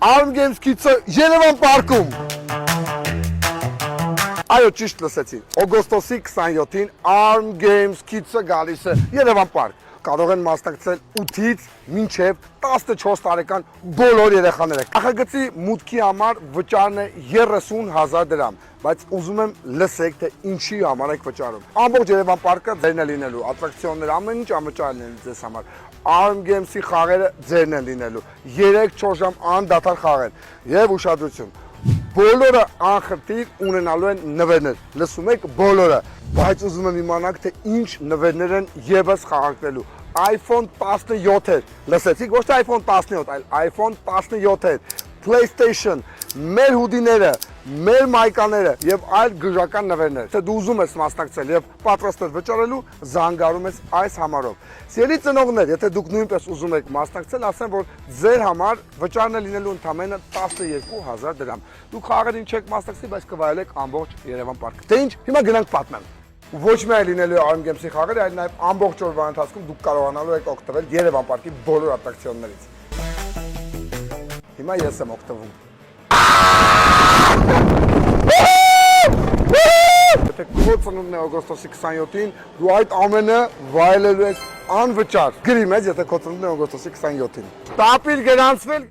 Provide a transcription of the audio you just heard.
Arm Games Kids-ը Երևան պարկում։ Այո, ճիշտ լսեցին։ Օգոստոսի 27-ին Arm Games Kids-ը գալիս է Երևան պարկ։ Կարող են մասնակցել 8-ից մինչև 14 տարեկան բոլոր երեխաները։ Նախագծի մուտքի համար վճարն է 30,000 դրամ, բայց ուզում եմ լսեք, թե ինչի համար եք վճարում։ Ամբողջ Երևան պարկը ձերն է լինելու, ատրակցիոնները, ամեն ինչ անվճար լինելու ձեզ համար։ Arm Games-ի խաղերը ձերն են լինելու, 3-4 ժամ անդադար խաղեն եւ ուշադրություն։ Բոլորը անխտիր ունենալու են նվերներ, լսում եք բոլորը, բայց ուզում եմ իմանալ, թե ինչ նվերներ են եւս խաղարկվելու։ iPhone 17-եր, լսեցիք, ոչ թե iPhone 17, այլ iPhone 17-եր, PlayStation, մեր հուդիները, մեր մայկաները եւ այլ գժական նվերներ։ Թե դու ուզում ես մասնակցել եւ պատրաստ ես վճարելու, զանգարում ես այս համարով։ Սիրելի ծնողներ, եթե դուք նույնպես ուզում եք մասնակցել, ասեմ, որ ձեր համար վճարն է լինելու ընդամենը 12,000 դրամ։ Դուք խաղերին չեք մասնակցի, բայց կվայելեք ամբողջ Երևան պարկը։ Դե ինչ, հիմա գնանք պատմեմ։ Ոչ միայն լինելու Arm Games-ի խաղերը, այլ նաև ամբողջ օրվա ընթացքում դուք կարողանալու եք օգտվել Երևան պարկի բոլոր ատրակցիոններից։ Հիմա ես եմ օգտվում։ Եթե քո ծնունդն է օգոստոսի 27-ին, դու այդ ամենը վայելելու ես անվճար։ Գրի մեզ, եթե քո ծնունդն է օգոստոսի 27-ին։ Տապիր գրանցվել